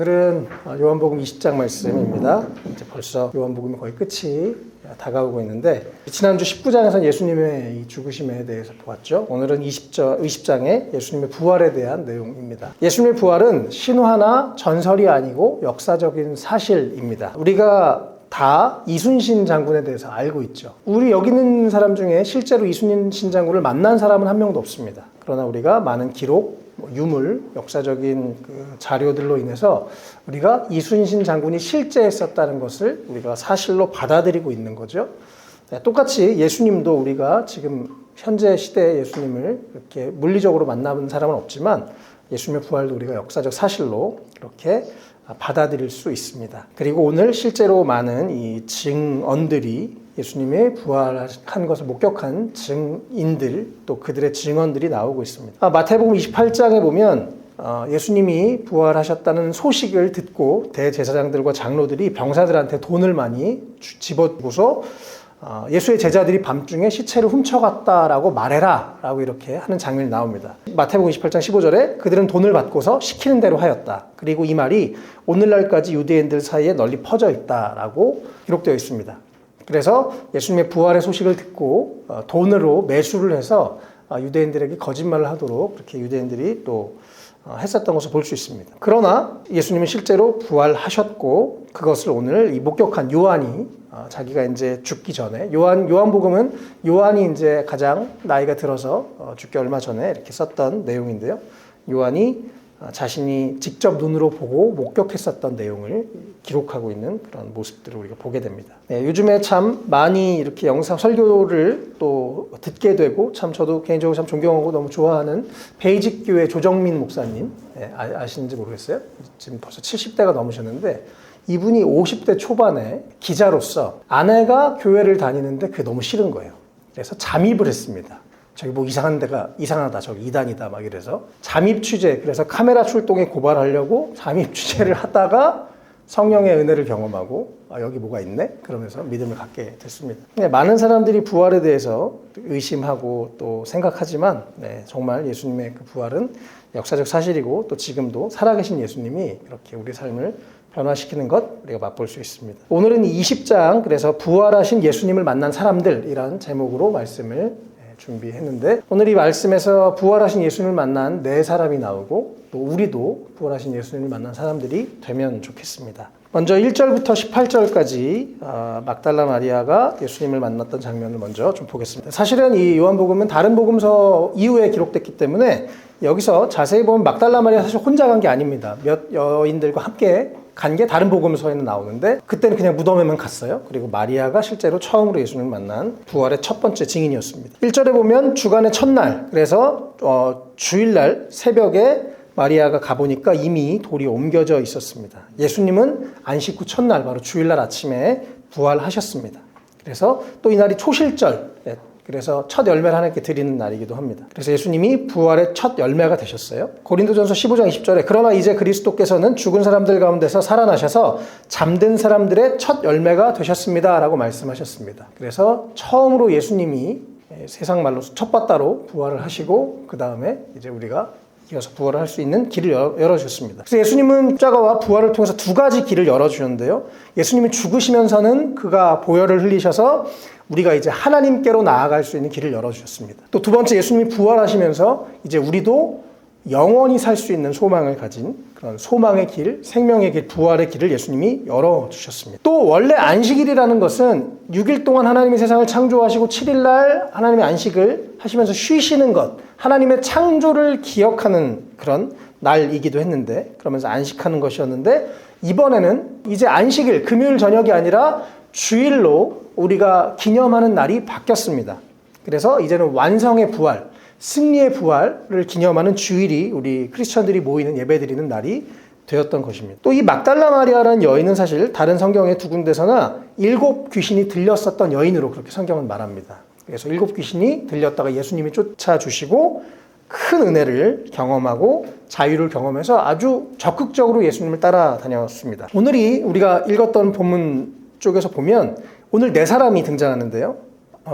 오늘은 요한복음 20장 말씀입니다. 이제 벌써 요한복음이 거의 끝이 다가오고 있는데 지난주 19장에서는 예수님의 이 죽으심에 대해서 보았죠. 오늘은 20장에 예수님의 부활에 대한 내용입니다. 예수님의 부활은 신화나 전설이 아니고 역사적인 사실입니다. 우리가 다 이순신 장군에 대해서 알고 있죠. 우리 여기 있는 사람 중에 실제로 이순신 장군을 만난 사람은 한 명도 없습니다. 그러나 우리가 많은 기록, 유물, 역사적인 그 자료들로 인해서 우리가 이순신 장군이 실제 했었다는 것을 우리가 사실로 받아들이고 있는 거죠. 똑같이 예수님도 우리가 지금 현재 시대의 예수님을 이렇게 물리적으로 만나본 사람은 없지만 예수님의 부활도 우리가 역사적 사실로 이렇게 받아들일 수 있습니다. 그리고 오늘 실제로 많은 이 증언들이 예수님의 부활한 것을 목격한 증인들 또 그들의 증언들이 나오고 있습니다. 마태복음 28장에 보면 예수님이 부활하셨다는 소식을 듣고 대제사장들과 장로들이 병사들한테 돈을 많이 집어주고서 예수의 제자들이 밤중에 시체를 훔쳐갔다라고 말해라 라고 이렇게 하는 장면이 나옵니다. 마태복음 28장 15절에 그들은 돈을 받고서 시키는 대로 하였다. 그리고 이 말이 오늘날까지 유대인들 사이에 널리 퍼져 있다라고 기록되어 있습니다. 그래서 예수님의 부활의 소식을 듣고 돈으로 매수를 해서 유대인들에게 거짓말을 하도록 그렇게 유대인들이 또 했었던 것을 볼 수 있습니다. 그러나 예수님은 실제로 부활하셨고 그것을 오늘 이 목격한 요한이 자기가 이제 죽기 전에 요한복음은 요한이 이제 가장 나이가 들어서 죽기 얼마 전에 이렇게 썼던 내용인데요. 요한이 자신이 직접 눈으로 보고 목격했었던 내용을 기록하고 있는 그런 모습들을 우리가 보게 됩니다. 요즘에 참 많이 이렇게 영상 설교를 또 듣게 되고 참 저도 개인적으로 참 존경하고 너무 좋아하는 베이직교회 조정민 목사님 아시는지 모르겠어요. 지금 벌써 70대가 넘으셨는데 이분이 50대 초반에 기자로서 아내가 교회를 다니는데 그게 너무 싫은 거예요. 그래서 잠입을 했습니다. 저기 뭐 이상하다, 저기 이단이다 막 이래서 잠입 취재, 그래서 카메라 출동에 고발하려고 잠입 취재를 하다가 성령의 은혜를 경험하고 여기 뭐가 있네? 그러면서 믿음을 갖게 됐습니다. 많은 사람들이 부활에 대해서 의심하고 또 생각하지만 정말 예수님의 그 부활은 역사적 사실이고 또 지금도 살아계신 예수님이 이렇게 우리 삶을 변화시키는 것 우리가 맛볼 수 있습니다. 오늘은 20장 그래서 부활하신 예수님을 만난 사람들이라는 제목으로 말씀을 준비했는데 오늘 이 말씀에서 부활하신 예수님을 만난 네 사람이 나오고 또 우리도 부활하신 예수님을 만난 사람들이 되면 좋겠습니다. 먼저 1절부터 18절까지 막달라 마리아가 예수님을 만났던 장면을 먼저 좀 보겠습니다. 사실은 이 요한복음은 다른 복음서 이후에 기록됐기 때문에 여기서 자세히 보면 막달라 마리아 사실 혼자 간 게 아닙니다. 몇 여인들과 함께 간 게 다른 복음서에는 나오는데 그때는 그냥 무덤에만 갔어요. 그리고 마리아가 실제로 처음으로 예수님을 만난 부활의 첫 번째 증인이었습니다. 1절에 보면 주간의 첫날, 그래서 주일날 새벽에 마리아가 가보니까 이미 돌이 옮겨져 있었습니다. 예수님은 안식 후 첫날 바로 주일날 아침에 부활하셨습니다. 그래서 또 이날이 초실절, 그래서 첫 열매를 하나님께 드리는 날이기도 합니다. 그래서 예수님이 부활의 첫 열매가 되셨어요. 고린도전서 15장 20절에 그러나 이제 그리스도께서는 죽은 사람들 가운데서 살아나셔서 잠든 사람들의 첫 열매가 되셨습니다 라고 말씀하셨습니다. 그래서 처음으로 예수님이 세상 말로 첫 바다로 부활을 하시고 그 다음에 이제 우리가 이어서 부활을 할 수 있는 길을 열어주셨습니다. 그래서 예수님은 십자가와 부활을 통해서 두 가지 길을 열어주셨는데요. 예수님이 죽으시면서는 그가 보혈을 흘리셔서 우리가 이제 하나님께로 나아갈 수 있는 길을 열어주셨습니다. 또 두 번째 예수님이 부활하시면서 이제 우리도 영원히 살 수 있는 소망을 가진 그런 소망의 길, 생명의 길, 부활의 길을 예수님이 열어주셨습니다. 또 원래 안식일이라는 것은 6일 동안 하나님이 세상을 창조하시고 7일날 하나님의 안식을 하시면서 쉬시는 것, 하나님의 창조를 기억하는 그런 날이기도 했는데 그러면서 안식하는 것이었는데 이번에는 이제 안식일, 금요일 저녁이 아니라 주일로 우리가 기념하는 날이 바뀌었습니다. 그래서 이제는 완성의 부활, 승리의 부활을 기념하는 주일이 우리 크리스천들이 모이는 예배드리는 날이 되었던 것입니다. 또 이 막달라 마리아라는 여인은 사실 다른 성경의 두 군데서나 7 귀신이 들렸었던 여인으로 그렇게 성경은 말합니다. 그래서 7 귀신이 들렸다가 예수님이 쫓아주시고 큰 은혜를 경험하고 자유를 경험해서 아주 적극적으로 예수님을 따라다녔습니다. 오늘이 우리가 읽었던 본문 쪽에서 보면 오늘 4사람이 등장하는데요.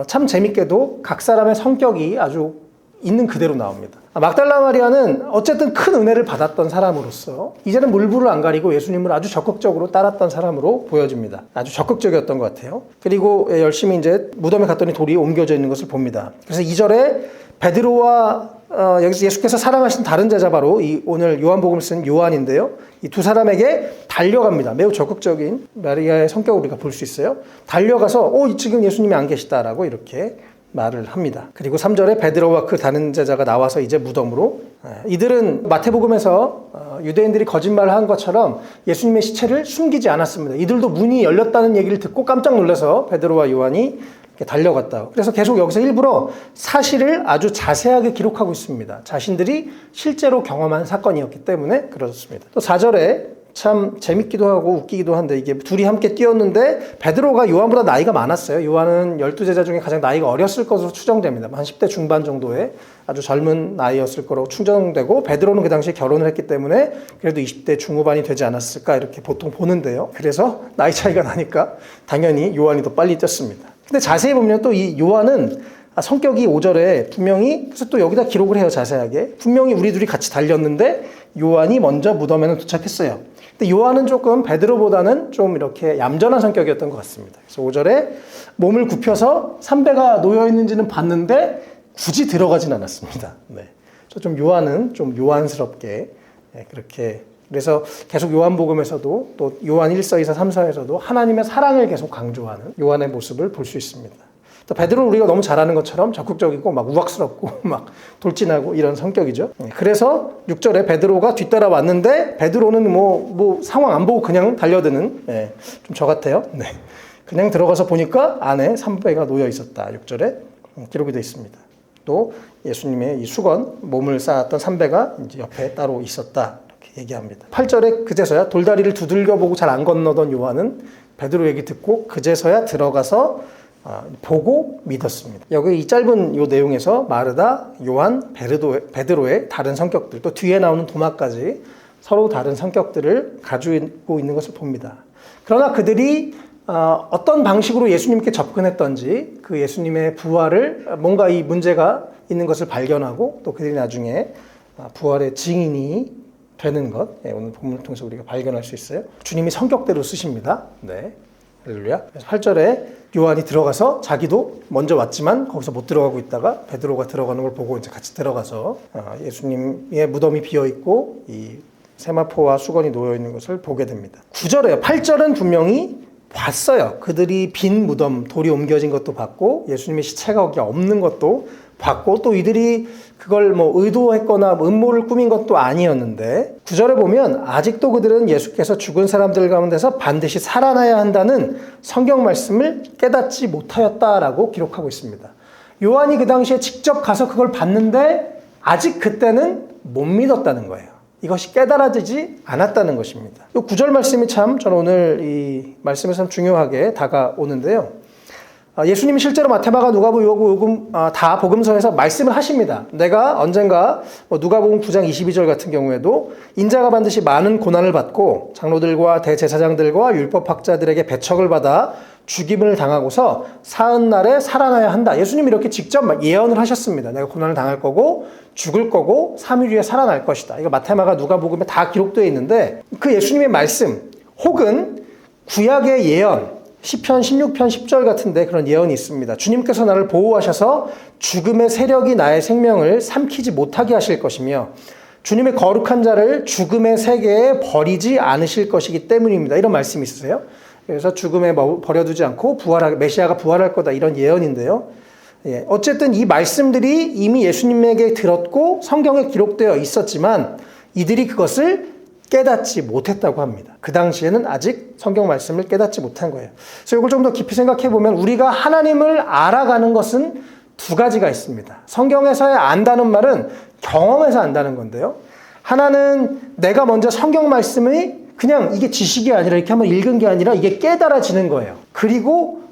참 재밌게도 각 사람의 성격이 아주 있는 그대로 나옵니다. 막달라 마리아는 어쨌든 큰 은혜를 받았던 사람으로서 이제는 물불을 안 가리고 예수님을 아주 적극적으로 따랐던 사람으로 보여집니다. 아주 적극적이었던 것 같아요. 그리고 열심히 이제 무덤에 갔더니 돌이 옮겨져 있는 것을 봅니다. 그래서 2절에 베드로와 여기서 예수께서 사랑하신 다른 제자 바로 이 오늘 요한복음을 쓴 요한인데요. 이 두 사람에게 달려갑니다. 매우 적극적인 마리아의 성격을 우리가 볼 수 있어요. 달려가서 지금 예수님이 안 계시다라고 이렇게 말을 합니다. 그리고 3절에 베드로와 그 다른 제자가 나와서 이제 무덤으로 이들은 마태복음에서 유대인들이 거짓말을 한 것처럼 예수님의 시체를 숨기지 않았습니다. 이들도 문이 열렸다는 얘기를 듣고 깜짝 놀라서 베드로와 요한이 달려갔다. 그래서 계속 여기서 일부러 사실을 아주 자세하게 기록하고 있습니다. 자신들이 실제로 경험한 사건이었기 때문에 그렇습니다. 또 4절에 참 재밌기도 하고 웃기기도 한데 이게 둘이 함께 뛰었는데 베드로가 요한보다 나이가 많았어요. 요한은 12제자 중에 가장 나이가 어렸을 것으로 추정됩니다. 한 10대 중반 정도의 아주 젊은 나이였을 거로 추정되고 베드로는 그 당시에 결혼을 했기 때문에 그래도 20대 중후반이 되지 않았을까 이렇게 보통 보는데요. 그래서 나이 차이가 나니까 당연히 요한이 더 빨리 뛰었습니다. 근데 자세히 보면 또 이 요한은 성격이 5절에 분명히 그래서 또 여기다 기록을 해요. 자세하게. 분명히 우리 둘이 같이 달렸는데 요한이 먼저 무덤에는 도착했어요. 근데 요한은 조금 베드로보다는 좀 이렇게 얌전한 성격이었던 것 같습니다. 그래서 5절에 몸을 굽혀서 삼배가 놓여 있는지는 봤는데 굳이 들어가진 않았습니다. 네. 좀 요한은 좀 요한스럽게 그렇게 그래서 계속 요한복음에서도 또 요한 1서, 2서, 3서에서도 하나님의 사랑을 계속 강조하는 요한의 모습을 볼 수 있습니다. 또 베드로는 우리가 너무 잘하는 것처럼 적극적이고 막 우악스럽고 막 돌진하고 이런 성격이죠. 그래서 6절에 베드로가 뒤따라 왔는데 베드로는 뭐 상황 안 보고 그냥 달려드는 좀 저 같아요. 네. 그냥 들어가서 보니까 안에 삼배가 놓여 있었다. 6절에 기록이 되어 있습니다. 또 예수님의 이 수건 몸을 쌓았던 삼배가 이제 옆에 따로 있었다. 이렇게 얘기합니다. 8절에 그제서야 돌다리를 두들겨 보고 잘 안 건너던 요한은 베드로 얘기 듣고 그제서야 들어가서 보고 믿었습니다. 여기 이 짧은 이 내용에서 마르다, 요한, 베드로의 다른 성격들, 또 뒤에 나오는 도마까지 서로 다른 성격들을 가지고 있는 것을 봅니다. 그러나 그들이 어떤 방식으로 예수님께 접근했던지 그 예수님의 부활을 뭔가 이 문제가 있는 것을 발견하고 또 그들이 나중에 부활의 증인이 되는 것, 오늘 본문을 통해서 우리가 발견할 수 있어요. 주님이 성격대로 쓰십니다. 네. 할렐루야. 8절에 요한이 들어가서 자기도 먼저 왔지만 거기서 못 들어가고 있다가 베드로가 들어가는 걸 보고 이제 같이 들어가서 예수님의 무덤이 비어 있고 이 세마포와 수건이 놓여 있는 것을 보게 됩니다. 9절에요. 8절은 분명히 봤어요. 그들이 빈 무덤, 돌이 옮겨진 것도 봤고 예수님의 시체가 거기 없는 것도 봤고 또 이들이 그걸 의도했거나 음모를 꾸민 것도 아니었는데 9절에 보면 아직도 그들은 예수께서 죽은 사람들 가운데서 반드시 살아나야 한다는 성경 말씀을 깨닫지 못하였다라고 기록하고 있습니다. 요한이 그 당시에 직접 가서 그걸 봤는데 아직 그때는 못 믿었다는 거예요. 이것이 깨달아지지 않았다는 것입니다. 이 9절 말씀이 참 저는 오늘 이 말씀에서 중요하게 다가오는데요. 예수님이 실제로 마태마가 누가복음 다 복음서에서 말씀을 하십니다. 내가 언젠가 누가복음 9장 22절 같은 경우에도 인자가 반드시 많은 고난을 받고 장로들과 대제사장들과 율법학자들에게 배척을 받아 죽임을 당하고서 사흔날에 살아나야 한다. 예수님이 이렇게 직접 예언을 하셨습니다. 내가 고난을 당할 거고 죽을 거고 3일 후에 살아날 것이다. 이거 마태마가 누가복음에 다 기록되어 있는데 그 예수님의 말씀 혹은 구약의 예언 시편 16편 10절 같은데 그런 예언이 있습니다. 주님께서 나를 보호하셔서 죽음의 세력이 나의 생명을 삼키지 못하게 하실 것이며 주님의 거룩한 자를 죽음의 세계에 버리지 않으실 것이기 때문입니다. 이런 말씀이 있으세요. 그래서 죽음에 버려두지 않고 메시아가 부활할 거다 이런 예언인데요. 어쨌든 이 말씀들이 이미 예수님에게 들었고 성경에 기록되어 있었지만 이들이 그것을 깨닫지 못했다고 합니다. 그 당시에는 아직 성경 말씀을 깨닫지 못한 거예요. 그래서 이걸 좀 더 깊이 생각해 보면 우리가 하나님을 알아가는 것은 두 가지가 있습니다. 성경에서의 안다는 말은 경험에서 안다는 건데요. 하나는 내가 먼저 성경 말씀이 그냥 이게 지식이 아니라 이렇게 한번 읽은 게 아니라 이게 깨달아지는 거예요. 그리고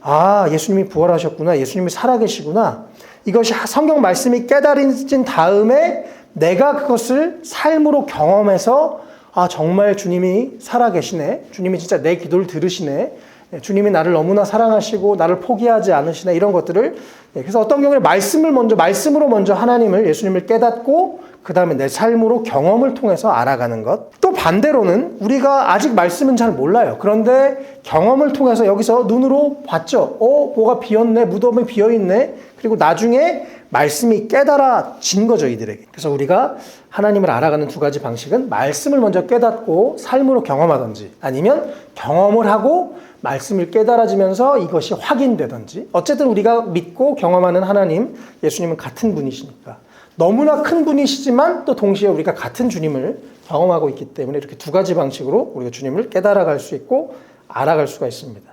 예수님이 부활하셨구나. 예수님이 살아계시구나. 이것이 성경 말씀이 깨달아진 다음에 내가 그것을 삶으로 경험해서 정말 주님이 살아계시네. 주님이 진짜 내 기도를 들으시네. 주님이 나를 너무나 사랑하시고 나를 포기하지 않으시나 이런 것들을 그래서 어떤 경우에 말씀으로 먼저 하나님을 예수님을 깨닫고 그 다음에 내 삶으로 경험을 통해서 알아가는 것. 또 반대로는 우리가 아직 말씀은 잘 몰라요. 그런데 경험을 통해서 여기서 눈으로 봤죠. 뭐가 비었네, 무덤이 비어있네. 그리고 나중에 말씀이 깨달아진 거죠, 이들에게. 그래서 우리가 하나님을 알아가는 두 가지 방식은 말씀을 먼저 깨닫고 삶으로 경험하든지 아니면 경험을 하고 말씀을 깨달아지면서 이것이 확인되든지 어쨌든 우리가 믿고 경험하는 하나님, 예수님은 같은 분이시니까 너무나 큰 분이시지만 또 동시에 우리가 같은 주님을 경험하고 있기 때문에 이렇게 두 가지 방식으로 우리가 주님을 깨달아갈 수 있고 알아갈 수가 있습니다.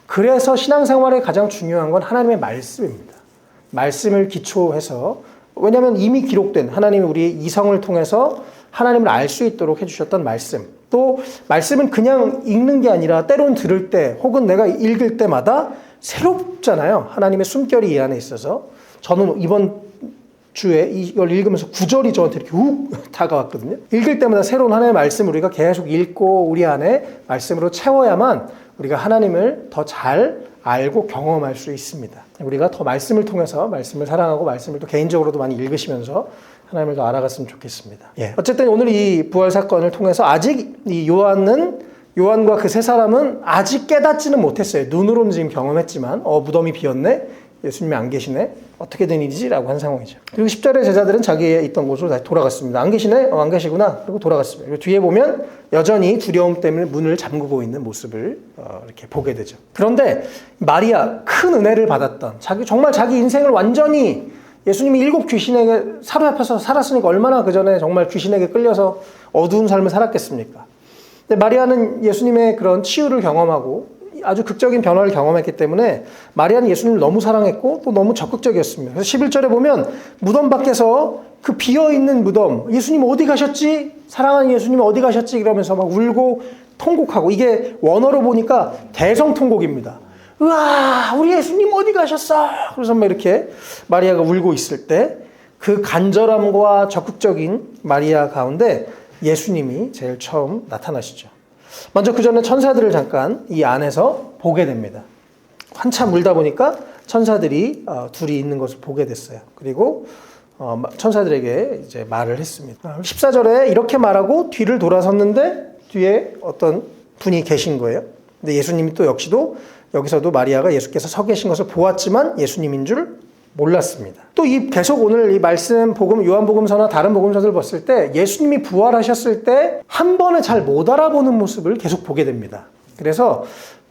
그래서 신앙생활에 가장 중요한 건 하나님의 말씀입니다. 말씀을 기초해서 왜냐하면 이미 기록된 하나님이 우리 이성을 통해서 하나님을 알 수 있도록 해주셨던 말씀 또 말씀은 그냥 읽는 게 아니라 때론 들을 때 혹은 내가 읽을 때마다 새롭잖아요. 하나님의 숨결이 이 안에 있어서 저는 이번 주에 이걸 읽으면서 구절이 저한테 이렇게 훅 다가왔거든요. 읽을 때마다 새로운 하나님의 말씀을 우리가 계속 읽고 우리 안에 말씀으로 채워야만 우리가 하나님을 더 잘 알고 경험할 수 있습니다. 우리가 더 말씀을 통해서 말씀을 사랑하고 말씀을 또 개인적으로도 많이 읽으시면서 하나님을 더 알아갔으면 좋겠습니다. 어쨌든 오늘 이 부활 사건을 통해서 아직 이 요한과 그 세 사람은 아직 깨닫지는 못했어요. 눈으로는 지금 경험했지만 무덤이 비었네. 예수님이 안 계시네. 어떻게 된 일이지? 라고 한 상황이죠. 그리고 10절의 제자들은 자기의 있던 곳으로 다시 돌아갔습니다. 안 계시네? 안 계시구나. 그리고 돌아갔습니다. 그리고 뒤에 보면 여전히 두려움 때문에 문을 잠그고 있는 모습을 이렇게 보게 되죠. 그런데 마리아, 큰 은혜를 받았던 정말 자기 인생을 완전히 예수님이 7 귀신에게 사로잡혀서 살았으니까 얼마나 그 전에 정말 귀신에게 끌려서 어두운 삶을 살았겠습니까? 근데 마리아는 예수님의 그런 치유를 경험하고 아주 극적인 변화를 경험했기 때문에 마리아는 예수님을 너무 사랑했고 또 너무 적극적이었습니다. 그래서 11절에 보면 무덤 밖에서 그 비어있는 무덤, 예수님 어디 가셨지? 사랑하는 예수님 어디 가셨지? 이러면서 막 울고 통곡하고 이게 원어로 보니까 대성통곡입니다. 으아, 우리 예수님 어디 가셨어? 그래서 막 이렇게 마리아가 울고 있을 때 그 간절함과 적극적인 마리아 가운데 예수님이 제일 처음 나타나시죠. 먼저 그 전에 천사들을 잠깐 이 안에서 보게 됩니다. 한참 울다 보니까 천사들이 둘이 있는 것을 보게 됐어요. 그리고 천사들에게 이제 말을 했습니다. 14절에 이렇게 말하고 뒤를 돌아섰는데 뒤에 어떤 분이 계신 거예요. 근데 예수님이 또 역시도 여기서도 마리아가 예수께서 서 계신 것을 보았지만 예수님인 줄 몰랐습니다. 또 계속 오늘 이 말씀 요한복음서나 다른 복음서들 봤을 때 예수님이 부활하셨을 때 한 번에 잘 못 알아보는 모습을 계속 보게 됩니다. 그래서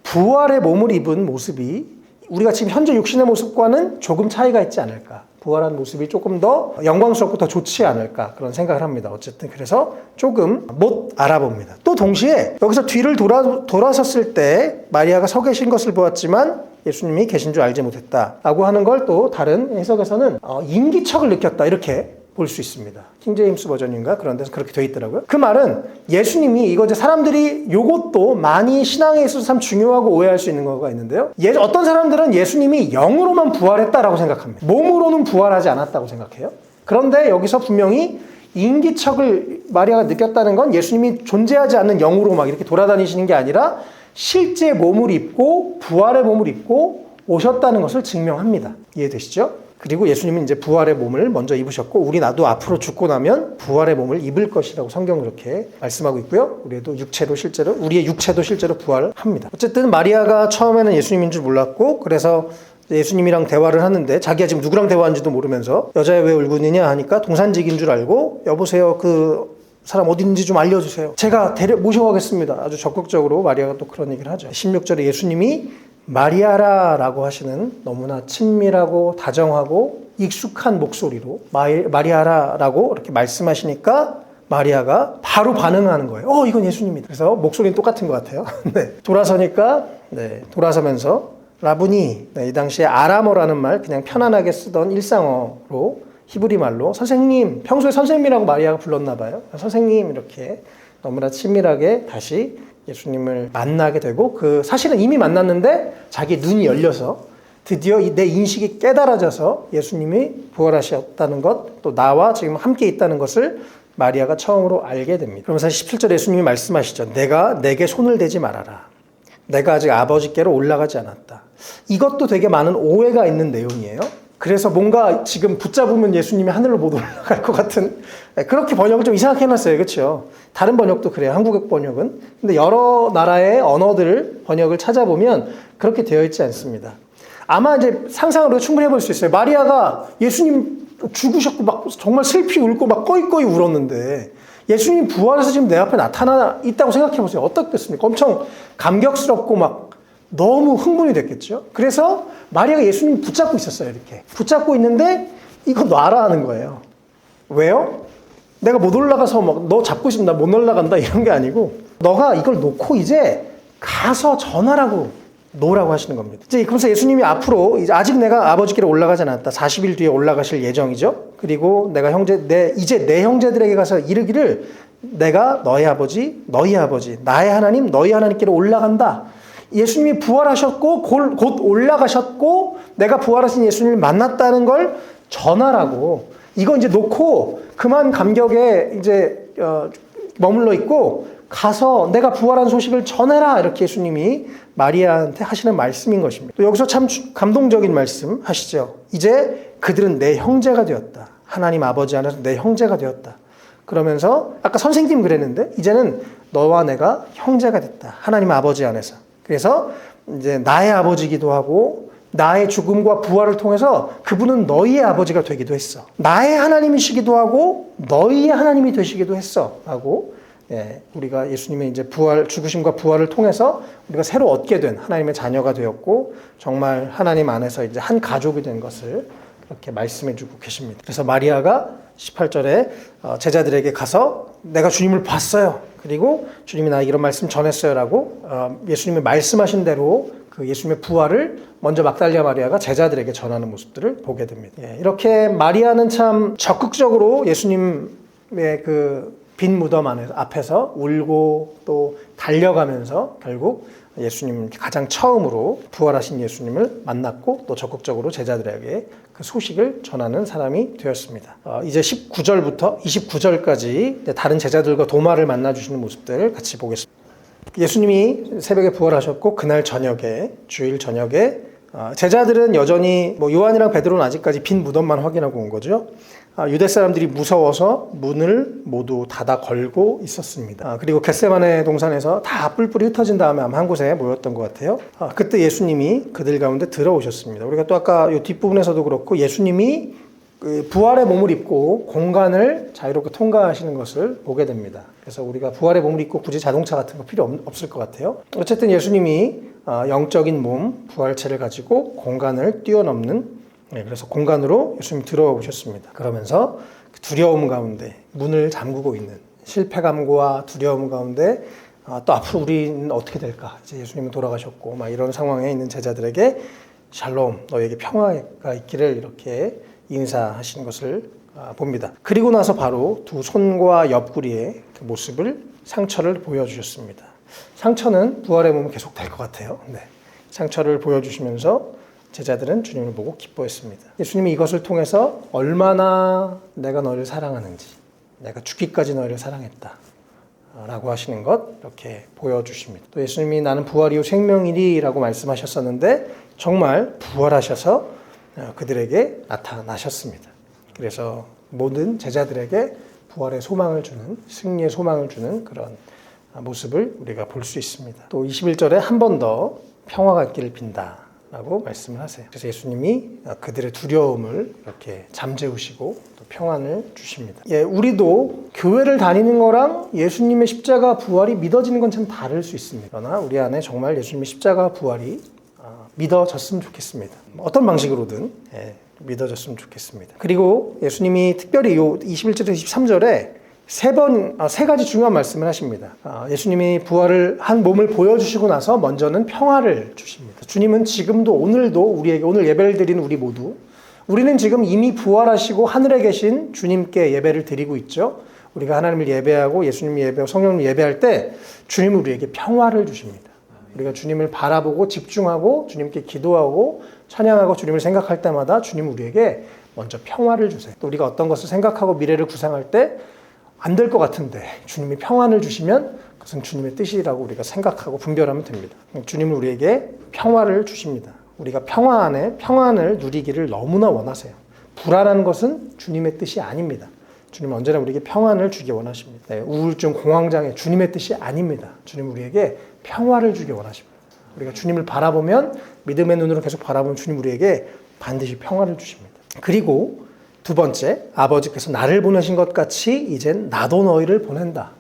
부활의 몸을 입은 모습이 우리가 지금 현재 육신의 모습과는 조금 차이가 있지 않을까. 부활한 모습이 조금 더 영광스럽고 더 좋지 않을까 그런 생각을 합니다. 어쨌든 그래서 조금 못 알아봅니다. 또 동시에 여기서 뒤를 돌아섰을 때 마리아가 서 계신 것을 보았지만 예수님이 계신 줄 알지 못했다라고 하는 걸 또 다른 해석에서는 인기척을 느꼈다 이렇게 볼 수 있습니다. 킹제임스 버전인가 그런 데서 그렇게 돼 있더라고요. 그 말은 예수님이 이거 이제 사람들이 요것도 많이 신앙에 있어서 참 중요하고 오해할 수 있는 거가 있는데요. 어떤 사람들은 예수님이 영으로만 부활했다라고 생각합니다. 몸으로는 부활하지 않았다고 생각해요. 그런데 여기서 분명히 인기척을 마리아가 느꼈다는 건 예수님이 존재하지 않는 영으로 막 이렇게 돌아다니시는 게 아니라 실제 몸을 입고 부활의 몸을 입고 오셨다는 것을 증명합니다. 이해되시죠? 그리고 예수님은 이제 부활의 몸을 먼저 입으셨고 나도 앞으로 죽고 나면 부활의 몸을 입을 것이라고 성경은 그렇게 말씀하고 있고요. 우리의 육체도 실제로 부활합니다. 어쨌든 마리아가 처음에는 예수님인 줄 몰랐고 그래서 예수님이랑 대화를 하는데 자기가 지금 누구랑 대화하는지도 모르면서 여자애 왜 울고 있느냐 하니까 동산직인 줄 알고 여보세요 그 사람 어디 있는지 좀 알려주세요. 제가 모셔가겠습니다. 아주 적극적으로 마리아가 또 그런 얘기를 하죠. 16절에 예수님이 마리아라라고 하시는 너무나 친밀하고 다정하고 익숙한 목소리로 마리아라라고 이렇게 말씀하시니까 마리아가 바로 반응하는 거예요. 이건 예수님이다. 그래서 목소리는 똑같은 것 같아요. 네. 돌아서면서 라부니, 이 당시에 아람어라는 말 그냥 편안하게 쓰던 일상어로 히브리 말로 선생님, 평소에 선생님이라고 마리아가 불렀나 봐요. 선생님 이렇게 너무나 친밀하게 다시 예수님을 만나게 되고 사실은 이미 만났는데 자기 눈이 열려서 드디어 내 인식이 깨달아져서 예수님이 부활하셨다는 것, 또 나와 지금 함께 있다는 것을 마리아가 처음으로 알게 됩니다. 그러면서 17절 예수님이 말씀하시죠. 내가 내게 손을 대지 말아라. 내가 아직 아버지께로 올라가지 않았다. 이것도 되게 많은 오해가 있는 내용이에요. 그래서 뭔가 지금 붙잡으면 예수님이 하늘로 못 올라갈 것 같은, 그렇게 번역을 좀 이상하게 해놨어요. 그렇죠? 다른 번역도 그래요. 한국어 번역은. 근데 여러 나라의 언어들 번역을 찾아보면 그렇게 되어 있지 않습니다. 아마 이제 상상으로 충분히 해볼 수 있어요. 마리아가 예수님 죽으셨고 막 정말 슬피 울고 막 꺼이꺼이 울었는데 예수님 부활해서 지금 내 앞에 나타나 있다고 생각해 보세요. 어떻겠습니까? 엄청 감격스럽고 막 너무 흥분이 됐겠죠. 그래서 마리아가 예수님 붙잡고 있었어요. 이렇게 붙잡고 있는데 이거 놔라 하는 거예요. 왜요? 내가 못 올라가서 막 너 잡고 있으면 나 못 올라간다 이런 게 아니고 너가 이걸 놓고 이제 가서 전하라고 놓으라고 하시는 겁니다. 이제 그래서 예수님이 앞으로 이제 아직 내가 아버지께로 올라가지 않았다. 40일 뒤에 올라가실 예정이죠. 그리고 내가 이제 내 형제들에게 가서 이르기를 내가 너희 아버지, 나의 하나님, 너희 하나님께로 올라간다. 예수님이 부활하셨고 곧 올라가셨고 내가 부활하신 예수님을 만났다는 걸 전하라고. 이거 이제 놓고 그만 감격에 이제 머물러 있고 가서 내가 부활한 소식을 전해라. 이렇게 예수님이 마리아한테 하시는 말씀인 것입니다. 또 여기서 참 감동적인 말씀 하시죠. 이제 그들은 내 형제가 되었다. 하나님 아버지 안에서 내 형제가 되었다. 그러면서 아까 선생님 그랬는데 이제는 너와 내가 형제가 됐다. 하나님 아버지 안에서. 그래서 이제 나의 아버지이기도 하고 나의 죽음과 부활을 통해서 그분은 너희의 아버지가 되기도 했어. 나의 하나님이시기도 하고 너희의 하나님이 되시기도 했어. 라고 우리가 예수님의 이제 죽으심과 부활을 통해서 우리가 새로 얻게 된 하나님의 자녀가 되었고 정말 하나님 안에서 이제 한 가족이 된 것을 그렇게 말씀해 주고 계십니다. 그래서 마리아가 18절에 제자들에게 가서 내가 주님을 봤어요. 그리고 주님이 나에게 이런 말씀 전했어요. 라고 예수님이 말씀하신 대로 그 예수님의 부활을 먼저 막달리아 마리아가 제자들에게 전하는 모습들을 보게 됩니다. 이렇게 마리아는 참 적극적으로 예수님의 그 빈 무덤 앞에서 울고 또 달려가면서 결국 예수님 가장 처음으로 부활하신 예수님을 만났고 또 적극적으로 제자들에게 그 소식을 전하는 사람이 되었습니다. 이제 19절부터 29절까지 다른 제자들과 도마를 만나주시는 모습들을 같이 보겠습니다. 예수님이 새벽에 부활하셨고 그날 저녁에 주일 저녁에 제자들은 여전히 요한이랑 베드로는 아직까지 빈 무덤만 확인하고 온 거죠. 유대 사람들이 무서워서 문을 모두 닫아 걸고 있었습니다. 그리고 겟세마네 동산에서 다 뿔뿔이 흩어진 다음에 아마 한 곳에 모였던 것 같아요. 그때 예수님이 그들 가운데 들어오셨습니다. 우리가 또 아까 이 뒷부분에서도 그렇고 예수님이 부활의 몸을 입고 공간을 자유롭게 통과하시는 것을 보게 됩니다. 그래서 우리가 부활의 몸을 입고 굳이 자동차 같은 거 필요 없을 것 같아요. 어쨌든 예수님이 영적인 몸, 부활체를 가지고 공간을 뛰어넘는 그래서 공간으로 예수님이 들어와 보셨습니다. 그러면서 두려움 가운데 문을 잠그고 있는 실패감과 두려움 가운데 또 앞으로 우리는 어떻게 될까? 이제 예수님은 돌아가셨고 막 이런 상황에 있는 제자들에게 샬롬, 너에게 평화가 있기를 이렇게 인사하신 것을 봅니다. 그리고 나서 바로 두 손과 옆구리의 그 모습을 상처를 보여주셨습니다. 상처는 부활의 몸은 계속 될 것 같아요. 네. 상처를 보여주시면서 제자들은 주님을 보고 기뻐했습니다. 예수님이 이것을 통해서 얼마나 내가 너를 사랑하는지, 내가 죽기까지 너를 사랑했다 라고 하시는 것 이렇게 보여주십니다. 또 예수님이 나는 부활 이후 생명이리라고 말씀하셨었는데 정말 부활하셔서 그들에게 나타나셨습니다. 그래서 모든 제자들에게 부활의 소망을 주는, 승리의 소망을 주는 그런 모습을 우리가 볼 수 있습니다. 또 21절에 한 번 더 평화가 있기를 빈다 라고 말씀을 하세요. 그래서 예수님이 그들의 두려움을 이렇게 잠재우시고 또 평안을 주십니다. 우리도 교회를 다니는 거랑 예수님의 십자가 부활이 믿어지는 건 참 다를 수 있습니다. 그러나 우리 안에 정말 예수님의 십자가 부활이 믿어졌으면 좋겠습니다. 어떤 방식으로든 믿어졌으면 좋겠습니다. 그리고 예수님이 특별히 요 21절에서 23절에 세 가지 중요한 말씀을 하십니다. 예수님이 부활을 한 몸을 보여주시고 나서 먼저는 평화를 주십니다. 주님은 지금도 오늘도 우리에게 오늘 예배를 드리는 우리 모두 우리는 지금 이미 부활하시고 하늘에 계신 주님께 예배를 드리고 있죠. 우리가 하나님을 예배하고 예수님을 예배하고 성령을 예배할 때 주님은 우리에게 평화를 주십니다. 우리가 주님을 바라보고 집중하고 주님께 기도하고 찬양하고 주님을 생각할 때마다 주님은 우리에게 먼저 평화를 주세요. 또 우리가 어떤 것을 생각하고 미래를 구상할 때 안 될 것 같은데 주님이 평안을 주시면 그것은 주님의 뜻이라고 우리가 생각하고 분별하면 됩니다. 주님은 우리에게 평화를 주십니다. 우리가 평화 안에 평안을 누리기를 너무나 원하세요. 불안한 것은 주님의 뜻이 아닙니다. 주님은 언제나 우리에게 평안을 주기 원하십니다. 네, 우울증, 공황장애 주님의 뜻이 아닙니다. 주님은 우리에게 평화를 주기 원하십니다. 우리가 주님을 바라보면 믿음의 눈으로 계속 바라보면 주님 우리에게 반드시 평화를 주십니다. 그리고 두 번째, 아버지께서 나를 보내신 것 같이 이젠 나도 너희를 보낸다.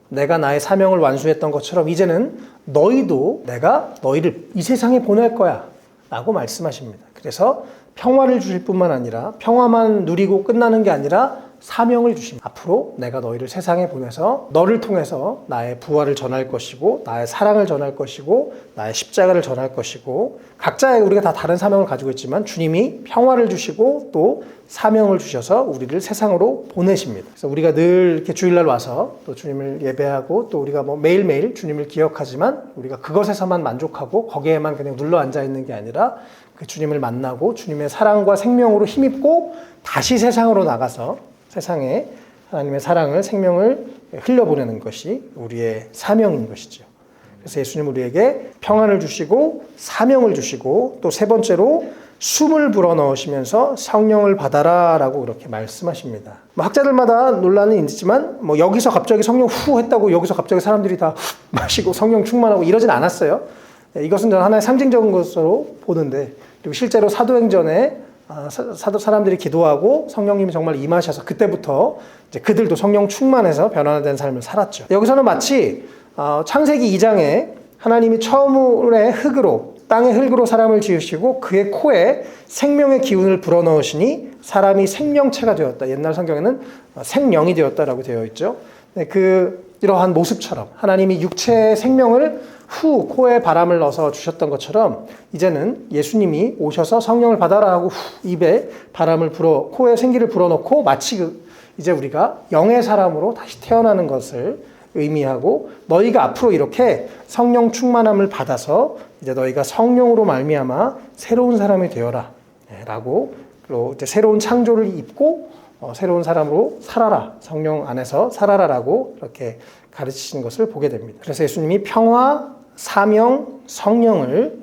내가 나의 사명을 완수했던 것처럼 이제는 너희도 내가 너희를 이 세상에 보낼 거야 라고 말씀하십니다. 그래서 평화를 주실 뿐만 아니라 평화만 누리고 끝나는 게 아니라 사명을 주십니다. 앞으로 내가 너희를 세상에 보내서 너를 통해서 나의 부활을 전할 것이고 나의 사랑을 전할 것이고 나의 십자가를 전할 것이고 각자의 우리가 다 다른 사명을 가지고 있지만 주님이 평화를 주시고 또 사명을 주셔서 우리를 세상으로 보내십니다. 그래서 우리가 늘 이렇게 주일날 와서 또 주님을 예배하고 또 우리가 뭐 매일매일 주님을 기억하지만 우리가 그것에서만 만족하고 거기에만 그냥 눌러 앉아 있는 게 아니라 그 주님을 만나고 주님의 사랑과 생명으로 힘입고 다시 세상으로 나가서 세상에 하나님의 사랑을 생명을 흘려보내는 것이 우리의 사명인 것이죠. 그래서 예수님 우리에게 평안을 주시고 사명을 주시고 또 세 번째로 숨을 불어넣으시면서 성령을 받아라 라고 그렇게 말씀하십니다. 학자들마다 논란은 있지만 여기서 갑자기 성령 후 했다고 여기서 갑자기 사람들이 다 마시고 성령 충만하고 이러진 않았어요. 이것은 저는 하나의 상징적인 것으로 보는데 그리고 실제로 사도행전에 사람들이 기도하고 성령님이 정말 임하셔서 그때부터 이제 그들도 성령 충만해서 변화된 삶을 살았죠. 여기서는 마치 창세기 2장에 하나님이 처음에 땅의 흙으로 사람을 지으시고 그의 코에 생명의 기운을 불어넣으시니 사람이 생명체가 되었다. 옛날 성경에는 생령이 되었다라고 되어 있죠. 이러한 모습처럼 하나님이 육체의 생명을 코에 바람을 넣어서 주셨던 것처럼 이제는 예수님이 오셔서 성령을 받아라 하고 입에 바람을 코에 생기를 불어넣고 마치 이제 우리가 영의 사람으로 다시 태어나는 것을 의미하고 너희가 앞으로 이렇게 성령 충만함을 받아서 이제 너희가 성령으로 말미암아 새로운 사람이 되어라 라고 또 이제 새로운 창조를 입고 새로운 사람으로 살아라 성령 안에서 살아라라고 이렇게 가르치신 것을 보게 됩니다. 그래서 예수님이 평화, 사명, 성령을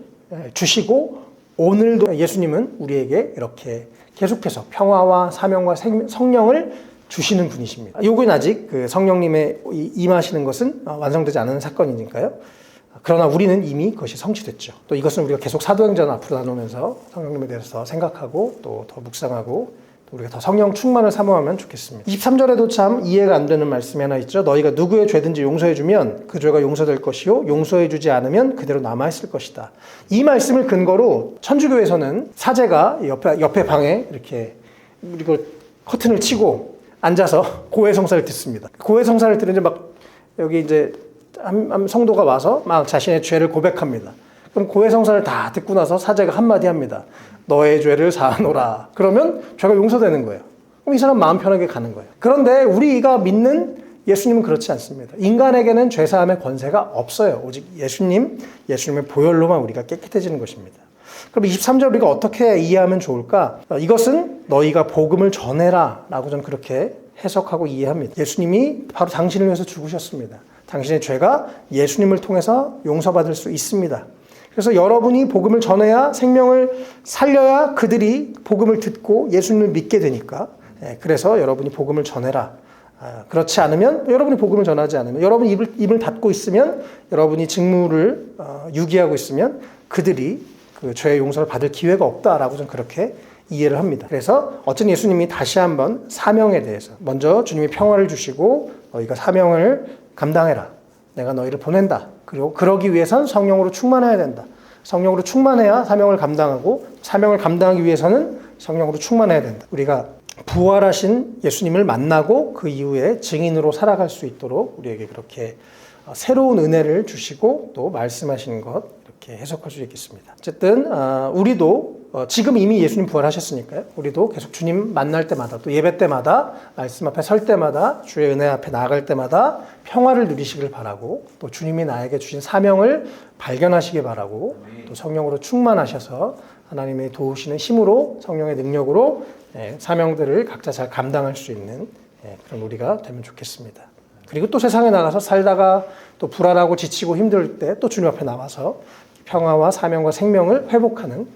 주시고 오늘도 예수님은 우리에게 이렇게 계속해서 평화와 사명과 성령을 주시는 분이십니다. 요건 아직 성령님의 임하시는 것은 완성되지 않은 사건이니까요. 그러나 우리는 이미 그것이 성취됐죠. 또 이것은 우리가 계속 사도행전 앞으로 나누면서 성령님에 대해서 생각하고 또 더 묵상하고 또 우리가 더 성령 충만을 사모하면 좋겠습니다. 23절에도 참 이해가 안 되는 말씀이 하나 있죠. 너희가 누구의 죄든지 용서해주면 그 죄가 용서될 것이요 용서해주지 않으면 그대로 남아있을 것이다. 이 말씀을 근거로 천주교에서는 사제가 옆에 방에 이렇게 이걸 커튼을 치고 앉아서 고해성사를 듣습니다. 고해성사를 들으면 막 여기 이제 한 성도가 와서 막 자신의 죄를 고백합니다. 그럼 고해성사를 다 듣고 나서 사제가 한마디 합니다. 너의 죄를 사하노라. 그러면 죄가 용서되는 거예요. 그럼 이 사람 마음 편하게 가는 거예요. 그런데 우리가 믿는 예수님은 그렇지 않습니다. 인간에게는 죄사함의 권세가 없어요. 오직 예수님의 보혈로만 우리가 깨끗해지는 것입니다. 그럼 23절 우리가 어떻게 이해하면 좋을까? 이것은 너희가 복음을 전해라 라고 저는 그렇게 해석하고 이해합니다. 예수님이 바로 당신을 위해서 죽으셨습니다. 당신의 죄가 예수님을 통해서 용서받을 수 있습니다. 그래서 여러분이 복음을 전해야 생명을 살려야 그들이 복음을 듣고 예수님을 믿게 되니까 그래서 여러분이 복음을 전해라. 그렇지 않으면 여러분이 복음을 전하지 않으면 여러분이 입을 닫고 있으면 여러분이 직무를 유기하고 있으면 그들이 그 죄의 용서를 받을 기회가 없다라고 저는 그렇게 이해를 합니다. 그래서 어쩐 예수님이 다시 한번 사명에 대해서 먼저 주님이 평화를 주시고 너희가 사명을 감당해라. 내가 너희를 보낸다. 그리고 그러기 위해선 성령으로 충만해야 된다. 성령으로 충만해야 사명을 감당하고 사명을 감당하기 위해서는 성령으로 충만해야 된다. 우리가 부활하신 예수님을 만나고 그 이후에 증인으로 살아갈 수 있도록 우리에게 그렇게 새로운 은혜를 주시고 또 말씀하시는 것 이렇게 해석할 수 있겠습니다. 어쨌든 우리도 지금 이미 예수님 부활하셨으니까요. 우리도 계속 주님 만날 때마다 또 예배 때마다 말씀 앞에 설 때마다 주의 은혜 앞에 나아갈 때마다 평화를 누리시길 바라고 또 주님이 나에게 주신 사명을 발견하시길 바라고 또 성령으로 충만하셔서 하나님의 도우시는 힘으로 성령의 능력으로 사명들을 각자 잘 감당할 수 있는 그런 우리가 되면 좋겠습니다. 그리고 또 세상에 나가서 살다가 또 불안하고 지치고 힘들 때 또 주님 앞에 나와서 평화와 사명과 생명을 회복하는,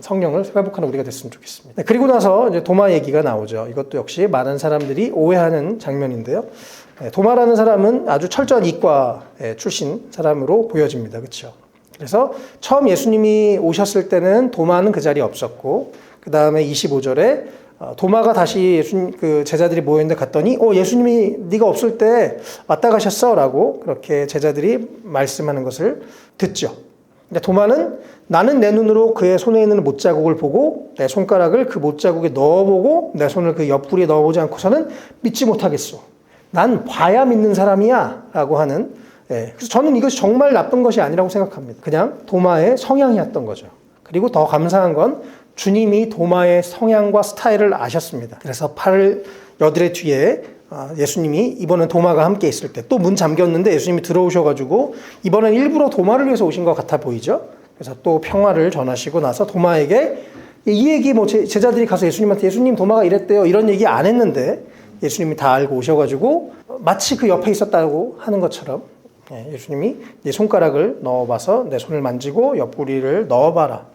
성령을 회복하는 우리가 됐으면 좋겠습니다. 그리고 나서 이제 도마 얘기가 나오죠. 이것도 역시 많은 사람들이 오해하는 장면인데요. 도마라는 사람은 아주 철저한 이과 출신 사람으로 보여집니다. 그렇죠? 그래서 처음 예수님이 오셨을 때는 도마는 그 자리에 없었고, 그 다음에 25절에 도마가 다시 그 제자들이 모였는데 갔더니 예수님이 네가 없을 때 왔다 가셨어 라고 그렇게 제자들이 말씀하는 것을 듣죠. 근데 도마는 나는 내 눈으로 그의 손에 있는 못자국을 보고 내 손가락을 그 못자국에 넣어보고 내 손을 그 옆구리에 넣어보지 않고서는 믿지 못하겠소. 난 봐야 믿는 사람이야 라고 하는, 그래서 저는 이것이 정말 나쁜 것이 아니라고 생각합니다. 그냥 도마의 성향이었던 거죠. 그리고 더 감사한 건 주님이 도마의 성향과 스타일을 아셨습니다. 그래서 팔을 여드레 뒤에 예수님이 이번엔 도마가 함께 있을 때 또 문 잠겼는데 예수님이 들어오셔가지고 이번엔 일부러 도마를 위해서 오신 것 같아 보이죠. 그래서 또 평화를 전하시고 나서 도마에게 이 얘기 제자들이 가서 예수님한테 예수님 도마가 이랬대요 이런 얘기 안 했는데 예수님이 다 알고 오셔가지고 마치 그 옆에 있었다고 하는 것처럼 예수님이 내 손가락을 넣어봐서 내 손을 만지고 옆구리를 넣어봐라.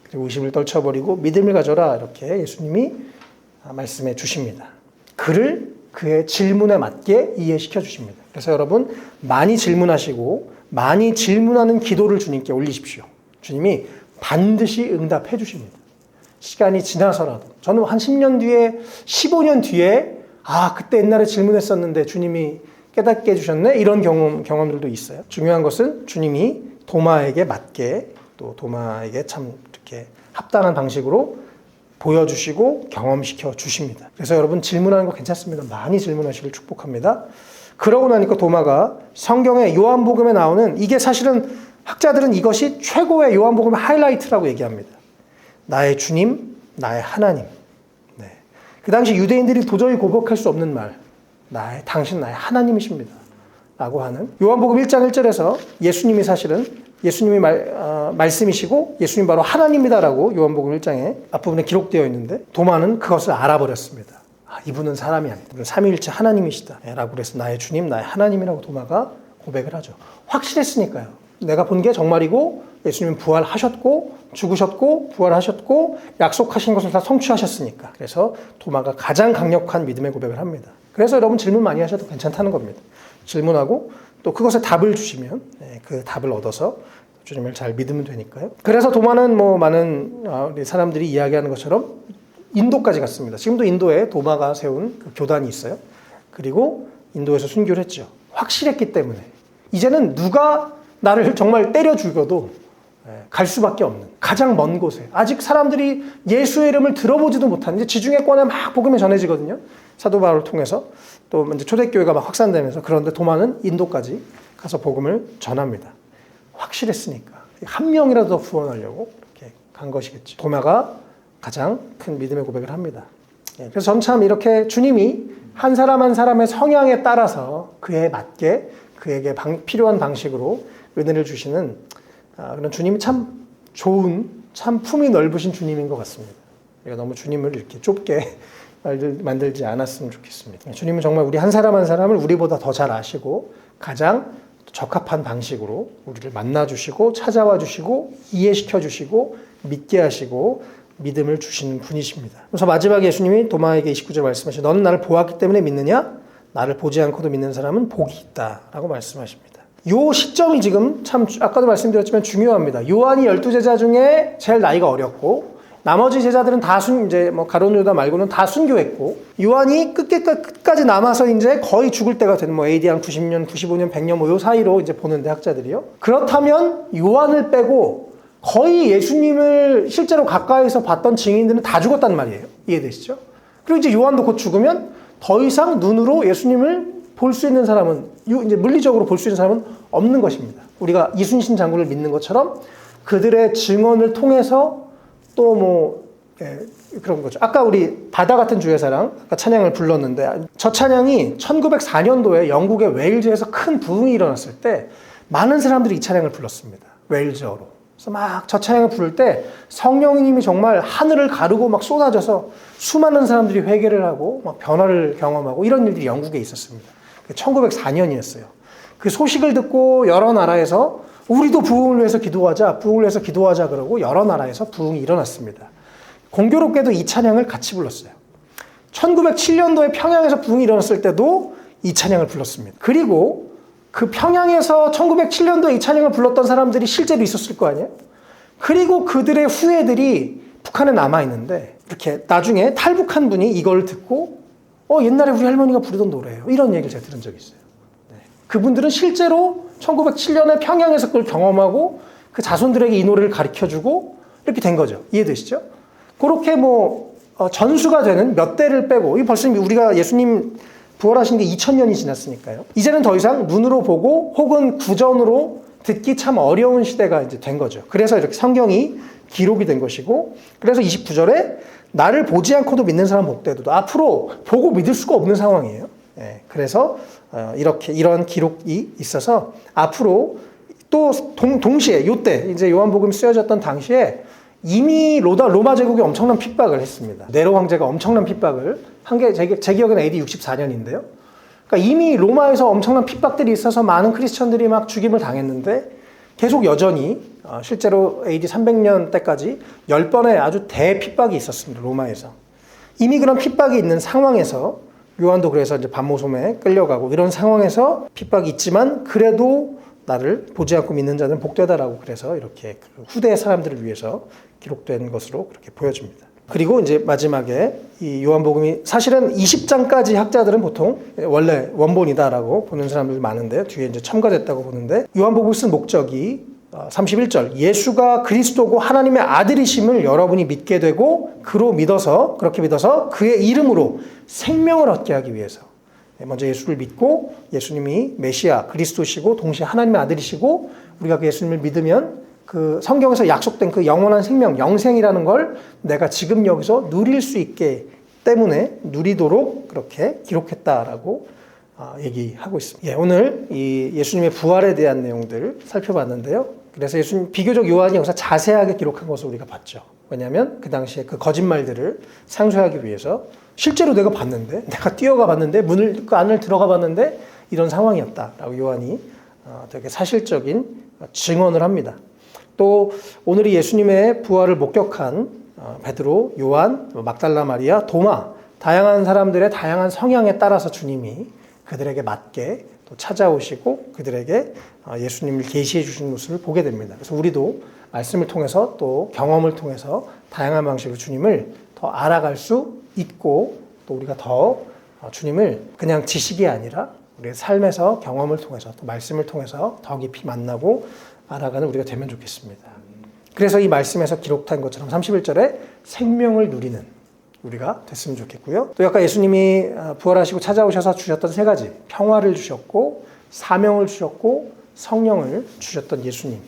그리고 의심을 떨쳐버리고 믿음을 가져라 이렇게 예수님이 말씀해 주십니다. 그를 그의 질문에 맞게 이해시켜 주십니다. 그래서 여러분 많이 질문하시고 많이 질문하는 기도를 주님께 올리십시오. 주님이 반드시 응답해 주십니다. 시간이 지나서라도 저는 한 10년 뒤에 15년 뒤에 그때 옛날에 질문했었는데 주님이 깨닫게 해주셨네 이런 경험들도 있어요. 중요한 것은 주님이 도마에게 맞게 또 도마에게 참 이렇게 합당한 방식으로 보여주시고 경험시켜 주십니다. 그래서 여러분 질문하는 거 괜찮습니다. 많이 질문하시길 축복합니다. 그러고 나니까 도마가 성경의 요한복음에 나오는 이게 사실은 학자들은 이것이 최고의 요한복음의 하이라이트라고 얘기합니다. 나의 주님, 나의 하나님. 그 당시 유대인들이 도저히 고백할 수 없는 말, 당신 나의 하나님이십니다 라고 하는 요한복음 1장 1절에서 예수님이 사실은 예수님이 말씀이시고 예수님 바로 하나님이다라고 요한복음 1장에 앞부분에 기록되어 있는데 도마는 그것을 알아버렸습니다. 이분은 사람이 아니다. 이분은 삼위일체 하나님이시다 라고 그래서 나의 주님, 나의 하나님이라고 도마가 고백을 하죠. 확실했으니까요. 내가 본 게 정말이고 예수님은 부활하셨고 죽으셨고 부활하셨고 약속하신 것을 다 성취하셨으니까. 그래서 도마가 가장 강력한 믿음의 고백을 합니다. 그래서 여러분 질문 많이 하셔도 괜찮다는 겁니다. 질문하고 또 그것에 답을 주시면 그 답을 얻어서 주님을 잘 믿으면 되니까요. 그래서 도마는 많은 우리 사람들이 이야기하는 것처럼 인도까지 갔습니다. 지금도 인도에 도마가 세운 그 교단이 있어요. 그리고 인도에서 순교를 했죠. 확실했기 때문에 이제는 누가 나를 정말 때려 죽여도 갈 수밖에 없는 가장 먼 곳에 아직 사람들이 예수의 이름을 들어보지도 못한 이제 지중해권에 막 복음이 전해지거든요. 사도 바울을 통해서 또 이제 초대교회가 막 확산되면서 그런데 도마는 인도까지 가서 복음을 전합니다. 확실했으니까 한 명이라도 더 구원하려고 이렇게 간 것이겠죠. 도마가 가장 큰 믿음의 고백을 합니다. 그래서 전 참 이렇게 주님이 한 사람 한 사람의 성향에 따라서 그에 맞게 그에게 필요한 방식으로 은혜를 주시는 그런 주님이 참 좋은, 참 품이 넓으신 주님인 것 같습니다. 우리가 너무 주님을 이렇게 좁게 만들지 않았으면 좋겠습니다. 주님은 정말 우리 한 사람 한 사람을 우리보다 더 잘 아시고 가장 적합한 방식으로 우리를 만나주시고 찾아와 주시고 이해시켜 주시고 믿게 하시고 믿음을 주시는 분이십니다. 그래서 마지막에 예수님이 도마에게 29절 말씀하시죠. 너는 나를 보았기 때문에 믿느냐? 나를 보지 않고도 믿는 사람은 복이 있다 라고 말씀하십니다. 요 시점이 지금 참 아까도 말씀드렸지만 중요합니다. 요한이 12제자 중에 제일 나이가 어렸고 나머지 제자들은 다 이제 가룟 유다 말고는 다 순교했고 요한이 끝까지 남아서 이제 거의 죽을 때가 되는 AD 한 90년, 95년, 100년 요 사이로 이제 보는데 학자들이요. 그렇다면 요한을 빼고 거의 예수님을 실제로 가까이서 봤던 증인들은 다 죽었단 말이에요. 이해되시죠? 그리고 이제 요한도 곧 죽으면 더 이상 눈으로 예수님을 볼 수 있는 사람은 이제 물리적으로 볼 수 있는 사람은 없는 것입니다. 우리가 이순신 장군을 믿는 것처럼 그들의 증언을 통해서 또 그런 거죠. 아까 우리 바다 같은 주의 사랑 아까 찬양을 불렀는데 저 찬양이 1904년도에 영국의 웨일즈에서 큰 부흥이 일어났을 때 많은 사람들이 이 찬양을 불렀습니다. 웨일즈어로 그래서 막 저 찬양을 부를 때 성령님이 정말 하늘을 가르고 막 쏟아져서 수많은 사람들이 회개를 하고 막 변화를 경험하고 이런 일들이 영국에 있었습니다. 1904년이었어요. 그 소식을 듣고 여러 나라에서 우리도 부흥을 위해서 기도하자, 부흥을 위해서 기도하자 그러고 여러 나라에서 부흥이 일어났습니다. 공교롭게도 이 찬양을 같이 불렀어요. 1907년도에 평양에서 부흥이 일어났을 때도 이 찬양을 불렀습니다. 그리고 그 평양에서 1907년도에 이 찬양을 불렀던 사람들이 실제로 있었을 거 아니에요? 그리고 그들의 후예들이 북한에 남아있는데 이렇게 나중에 탈북한 분이 이걸 듣고 옛날에 우리 할머니가 부르던 노래예요. 이런 얘기를 제가 들은 적이 있어요. 네. 그분들은 실제로 1907년에 평양에서 그걸 경험하고 그 자손들에게 이 노래를 가르쳐주고 이렇게 된 거죠. 이해되시죠? 그렇게 전수가 되는 몇 대를 빼고, 이 벌써 우리가 예수님 부활하신 게 2000년이 지났으니까요. 이제는 더 이상 눈으로 보고 혹은 구전으로 듣기 참 어려운 시대가 이제 된 거죠. 그래서 이렇게 성경이 기록이 된 것이고, 그래서 29절에 나를 보지 않고도 믿는 사람 복되도다. 앞으로 보고 믿을 수가 없는 상황이에요. 예, 그래서 이런 기록이 있어서 앞으로 또 동시에 요때 이제 요한복음이 쓰여졌던 당시에 이미 로마 제국이 엄청난 핍박을 했습니다. 네로 황제가 엄청난 핍박을 한 게 제 기억에는 AD 64년인데요. 그러니까 이미 로마에서 엄청난 핍박들이 있어서 많은 크리스천들이 막 죽임을 당했는데 계속 여전히 실제로 AD 300년 때까지 10번의 아주 대핍박이 있었습니다. 로마에서. 이미 그런 핍박이 있는 상황에서 요한도 그래서 이제 반모섬에 끌려가고 이런 상황에서 핍박이 있지만 그래도 나를 보지 않고 믿는 자는 복되다라고 그래서 이렇게 후대 사람들을 위해서 기록된 것으로 그렇게 보여집니다. 그리고 이제 마지막에 이 요한복음이 사실은 20장까지 학자들은 보통 원래 원본이다라고 보는 사람들이 많은데 뒤에 이제 첨가됐다고 보는데 요한복음을 쓴 목적이 31절 예수가 그리스도고 하나님의 아들이심을 여러분이 믿게 되고 그렇게 믿어서 그의 이름으로 생명을 얻게 하기 위해서 먼저 예수를 믿고 예수님이 메시아 그리스도시고 동시에 하나님의 아들이시고 우리가 그 예수님을 믿으면 그 성경에서 약속된 그 영원한 생명, 영생이라는 걸 내가 지금 여기서 누릴 수 있게 때문에 누리도록 그렇게 기록했다라고 얘기하고 있습니다. 예, 오늘 이 예수님의 부활에 대한 내용들 살펴봤는데요. 그래서 예수님 비교적 요한이 여기서 자세하게 기록한 것을 우리가 봤죠. 왜냐하면 그 당시에 그 거짓말들을 상쇄하기 위해서 실제로 내가 봤는데, 내가 뛰어가 봤는데, 그 안을 들어가 봤는데 이런 상황이었다라고 요한이 되게 사실적인 증언을 합니다. 또 오늘이 예수님의 부활을 목격한 베드로, 요한, 막달라 마리아, 도마 다양한 사람들의 다양한 성향에 따라서 주님이 그들에게 맞게 또 찾아오시고 그들에게 예수님을 계시해 주시는 모습을 보게 됩니다. 그래서 우리도 말씀을 통해서 또 경험을 통해서 다양한 방식으로 주님을 더 알아갈 수 있고 또 우리가 더 주님을 그냥 지식이 아니라 우리의 삶에서 경험을 통해서 또 말씀을 통해서 더 깊이 만나고 알아가는 우리가 되면 좋겠습니다. 그래서 이 말씀에서 기록한 것처럼 31절에 생명을 누리는 우리가 됐으면 좋겠고요. 또 아까 예수님이 부활하시고 찾아오셔서 주셨던 세 가지 평화를 주셨고 사명을 주셨고 성령을 주셨던 예수님.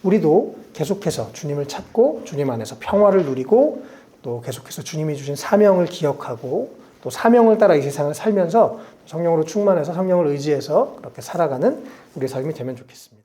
우리도 계속해서 주님을 찾고 주님 안에서 평화를 누리고 또 계속해서 주님이 주신 사명을 기억하고 또 사명을 따라 이 세상을 살면서 성령으로 충만해서 성령을 의지해서 그렇게 살아가는 우리의 삶이 되면 좋겠습니다.